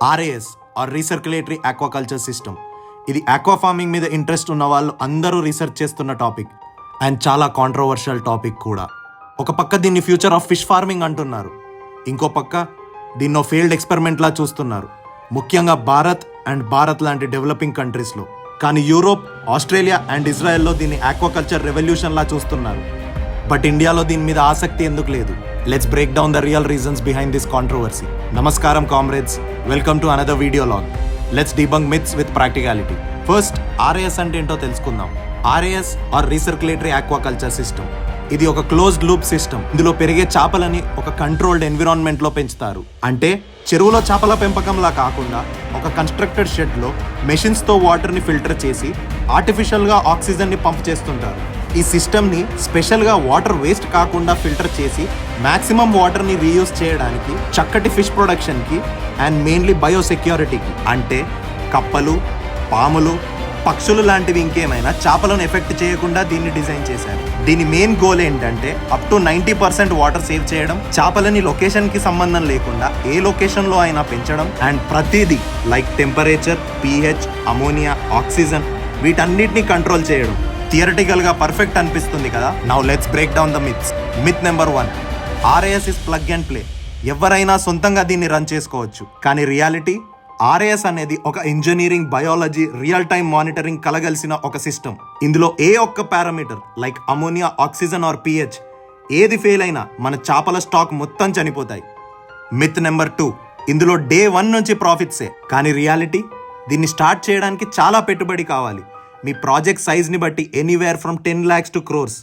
RAS or recirculatory aquaculture system. ఇది aqua farming మీద interest ఉన్న వాళ్ళు అందరూ రీసెర్చ్ చేస్తున్న టాపిక్ అండ్ చాలా కాంట్రవర్షియల్ టాపిక్ కూడా. ఒక పక్క దీన్ని ఫ్యూచర్ ఆఫ్ ఫిష్ ఫార్మింగ్ అంటున్నారు, ఇంకో పక్క దీన్నో ఫెయిల్డ్ ఎక్స్పెరిమెంట్లా చూస్తున్నారు, ముఖ్యంగా భారత్ లాంటి డెవలపింగ్ కంట్రీస్లో. కానీ యూరోప్, ఆస్ట్రేలియా అండ్ ఇజ్రాయెల్లో దీన్ని ఆక్వాకల్చర్ రెవల్యూషన్లా చూస్తున్నారు. బట్ ఇండియాలో దీని మీద ఆసక్తి ఎందుకు లేదు? Let's break down the real reasons behind this controversy. నమస్కారం comrades, welcome to another video log. Let's debunk myths with practicality. First, RAS అంటే ఏంటో తెలుసుకుందాం. RAS or recirculatory aquaculture system. ఇది ఒక క్లోజ్డ్ లూప్ సిస్టమ్. ఇందులో పెరిగే చేపలని ఒక కంట్రోల్డ్ ఎన్విరాన్మెంట్ లో పెంచుతారు. అంటే చెరువులో చేపల పెంపకంలా కాకుండా ఒక కన్స్ట్రక్టెడ్ షెడ్ లో మెషిన్స్ తో వాటర్ ని ఫిల్టర్ చేసి ఆర్టిఫిషియల్ గా ఆక్సిజన్ ని పంప్ చేస్తుంటారు. ఈ సిస్టమ్ ని స్పెషల్ గా వాటర్ వేస్ట్ కాకుండా ఫిల్టర్ చేసి మాక్సిమం వాటర్ ని రీయూజ్ చేయడానికి, చక్కటి ఫిష్ ప్రొడక్షన్ కి అండ్ మెయిన్లీ బయోసెక్యూరిటీకి, అంటే కప్పలు, పాములు, పక్షులు లాంటివి ఇంకేమైనా చేపలను ఎఫెక్ట్ చేయకుండా దీన్ని డిజైన్ చేశారు. దీని మెయిన్ గోల్ ఏంటంటే అప్ టు 90% వాటర్ సేవ్ చేయడం, చేపలని లొకేషన్ కి సంబంధం లేకుండా ఏ లొకేషన్ లో అయినా పెంచడం అండ్ ప్రతిదీ like temperature, pH, ammonia, oxygen వీటన్నిటిని కంట్రోల్ చేయడం. థియరిటికల్ గా పర్ఫెక్ట్ అనిపిస్తుంది కదా. Now let's break down the myths. Myth number 1, RAS is plug and play. ఎవరైనా సొంతంగా దీన్ని రన్ చేసుకోవచ్చు. కానీ రియాలిటీ, ఆర్ఏఎస్ అనేది ఒక engineering, biology, real time monitoring కలగలిసిన ఒక సిస్టమ్. ఇందులో ఏ ఒక్క parameter like ammonia, oxygen or pH ఏది ఫెయిల్ అయినా మన చేపల స్టాక్ మొత్తం చనిపోతాయి. మిత్ నెంబర్ 2, ఇందులో డే 1 నుంచి ప్రాఫిట్సే. కానీ రియాలిటీ, దీన్ని స్టార్ట్ చేయడానికి చాలా పెట్టుబడి కావాలి. మీ ప్రాజెక్ట్ సైజ్ని బట్టి anywhere from 10 lakhs to crores.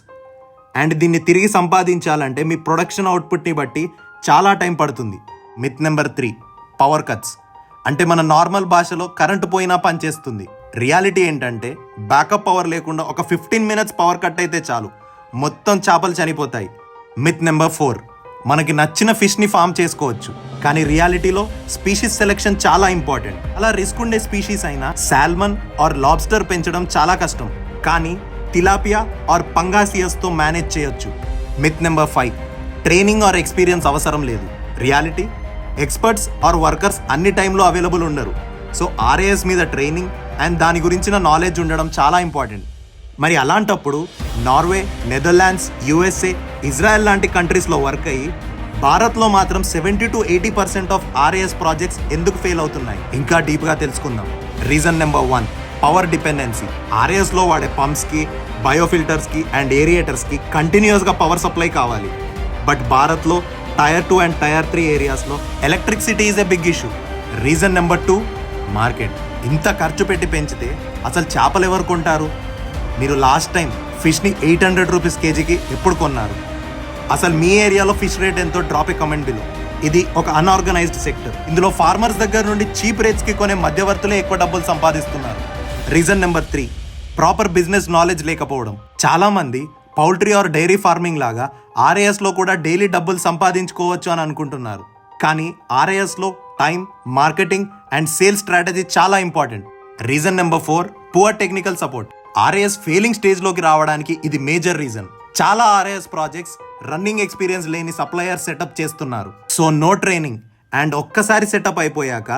And దీన్ని తిరిగి సంపాదించాలంటే మీ ప్రొడక్షన్ అవుట్పుట్ని బట్టి చాలా టైం పడుతుంది. Myth number 3, power cuts. అంటే మన నార్మల్ భాషలో కరెంటు పోయినా పనిచేస్తుంది. రియాలిటీ ఏంటంటే బ్యాకప్ పవర్ లేకుండా ఒక 15 minutes పవర్ కట్ అయితే చాలు, మొత్తం చేపలు చనిపోతాయి. మిత్ నెంబర్ 4, మనకి నచ్చిన ఫిష్ని ఫామ్ చేసుకోవచ్చు. కానీ రియాలిటీలో స్పీషీస్ సెలెక్షన్ చాలా ఇంపార్టెంట్. అలా రిస్క్ ఉండే స్పీషీస్ అయినా సాల్మన్ ఆర్ లాబ్స్టర్ పెంచడం చాలా కష్టం. కానీ తిలాపియా ఆర్ పంగాసియస్తో మేనేజ్ చేయొచ్చు. Myth number 5, training or experience అవసరం లేదు. రియాలిటీ, ఎక్స్పర్ట్స్ ఆర్ వర్కర్స్ అన్ని టైంలో అవైలబుల్ ఉండరు. సో ఆర్ఏఎస్ మీద ట్రైనింగ్ అండ్ దాని గురించిన నాలెడ్జ్ ఉండడం చాలా ఇంపార్టెంట్. మరి అలాంటప్పుడు నార్వే, నెదర్లాండ్స్, USA, ఇజ్రాయెల్ లాంటి కంట్రీస్లో వర్క్ అయ్యి భారత్లో మాత్రం 70 to 80% ఆఫ్ ఆర్ఏఎస్ ప్రాజెక్ట్స్ ఎందుకు ఫెయిల్ అవుతున్నాయి? ఇంకా డీప్గా తెలుసుకుందాం. Reason number 1, power dependency. ఆర్ఏఎస్లో వాడే పంప్స్కి, బయోఫిల్టర్స్కి అండ్ ఏరియేటర్స్కి కంటిన్యూస్గా పవర్ సప్లై కావాలి. బట్ భారత్లో Tier 2 అండ్ Tier 3 ఏరియాస్లో electricity is a big issue. Reason number 2, market. ఇంత ఖర్చు పెట్టి పెంచితే అసలు చేపలు ఎవరు కొంటారు? మీరు లాస్ట్ టైం ఫిష్ని 800 rupees కేజీకి ఎప్పుడు కొన్నారు? అసలు మీ ఏరియాలో ఫిష్ రేట్ ఎంతో డ్రాప్ ఏ కమెంట్ బిలో. ఇది ఒక అన్ఆర్గనైజ్డ్ సెక్టర్. ఇందులో ఫార్మర్స్ దగ్గర నుండి చీప్ రేట్స్కి కొనే మధ్యవర్తులే ఎక్కువ డబ్బులు సంపాదిస్తున్నారు. Reason number 3, proper business knowledge లేకపోవడం. చాలామంది పౌల్ట్రీ ఆర్ డైరీ ఫార్మింగ్ లాగా ఆర్ఏఎస్లో కూడా డైలీ డబ్బులు సంపాదించుకోవచ్చు అని అనుకుంటున్నారు. కానీ ఆర్ఏఎస్లో time, marketing and sales strategy చాలా important. Reason number 4, poor technical support. RAS failing స్టేజ్లోకి రావడానికి ఇది మేజర్ రీజన్. చాలా ఆర్ఏఎస్ ప్రాజెక్ట్స్ రన్నింగ్ ఎక్స్పీరియన్స్ లేని సప్లయర్ సెటప్ చేస్తున్నారు. సో నో ట్రైనింగ్ అండ్ ఒక్కసారి సెటప్ అయిపోయాక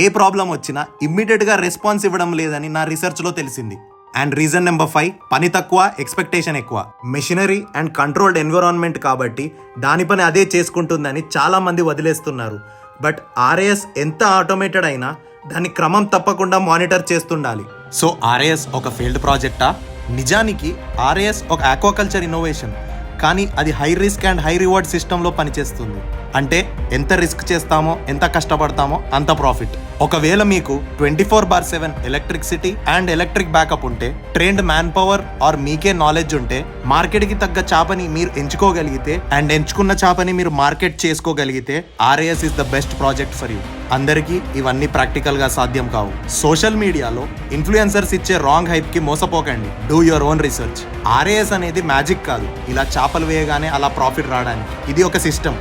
ఏ ప్రాబ్లం వచ్చినా ఇమ్మీడియట్గా రెస్పాన్స్ ఇవ్వడం లేదని నా రీసెర్చ్లో తెలిసింది. అండ్ రీజన్ నెంబర్ 5, పని తక్కువ, ఎక్స్పెక్టేషన్ ఎక్కువ. మెషినరీ అండ్ కంట్రోల్డ్ ఎన్విరాన్మెంట్ కాబట్టి దాని పని అదే చేసుకుంటుందని చాలా మంది వదిలేస్తున్నారు. బట్ ఆర్ఏఎస్ ఎంత ఆటోమేటెడ్ అయినా దాన్ని క్రమం తప్పకుండా మానిటర్ చేస్తుండాలి. సో ఆర్ఏఎస్ ఒక ఫెయిల్డ్ ప్రాజెక్టా? నిజానికి ఆర్ఏఎస్ ఒక ఆక్వాకల్చర్ ఇన్నోవేషన్. కానీ అది high risk and high reward సిస్టంలో పనిచేస్తుంది. అంటే ఎంత రిస్క్ చేస్తామో, ఎంత కష్టపడతామో అంత ప్రాఫిట్. ఒకవేళ మీకు 24/7 ఎలక్ట్రిసిటీ అండ్ ఎలక్ట్రిక్ బ్యాకప్ ఉంటే, ట్రైన్డ్ మ్యాన్ పవర్ ఆర్ మీకే నాలెడ్జ్ ఉంటే, మార్కెట్కి తగ్గ చేపని మీరు ఎంచుకోగలిగితే అండ్ ఎంచుకున్న చేపని మీరు మార్కెట్ చేసుకోగలిగితే RAS is the best project for you. అందరికీ ఇవన్నీ ప్రాక్టికల్గా సాధ్యం కావు. సోషల్ మీడియాలో ఇన్ఫ్లుయెన్సర్స్ ఇచ్చే రాంగ్ హైప్కి మోసపోకండి. Do your own research. RAS అనేది మ్యాజిక్ కాదు, ఇలా చేపలు వేయగానే అలా ప్రాఫిట్ రావడానికి. ఇది ఒక సిస్టమ్.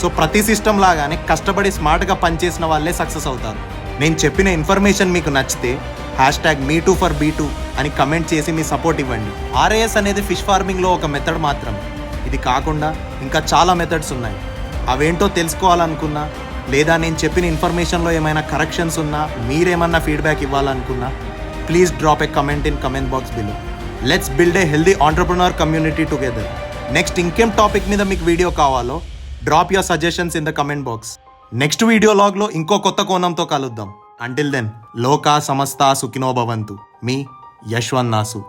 సో ప్రతి సిస్టమ్ లాగానే కష్టపడి స్మార్ట్గా పనిచేసిన వాళ్ళే సక్సెస్ అవుతారు. నేను చెప్పిన ఇన్ఫర్మేషన్ మీకు నచ్చితే #MeTooForB2 అని కమెంట్ చేసి మీ సపోర్ట్ ఇవ్వండి. ఆర్ఏఎస్ అనేది ఫిష్ ఫార్మింగ్లో ఒక మెథడ్ మాత్రం. ఇది కాకుండా ఇంకా చాలా మెథడ్స్ ఉన్నాయి. అవేంటో తెలుసుకోవాలనుకున్నా లేదా నేను చెప్పిన ఇన్ఫర్మేషన్లో ఏమైనా కరెక్షన్స్ ఉన్నా, మీరేమన్నా ఫీడ్బ్యాక్ ఇవ్వాలనుకున్నా, please drop a comment in comment box below. Let's build a healthy entrepreneur community together. Next ఇంకేం టాపిక్ మీద మీకు వీడియో కావాలో drop your suggestions in the comment box. Next video లాగ్లో ఇంకో కొత్త కోణంతో కలుద్దాం. అంటిల్ దెన్, లోకా సమస్త సుఖినో భవంతు. మీ యశ్వంత్ నాసు.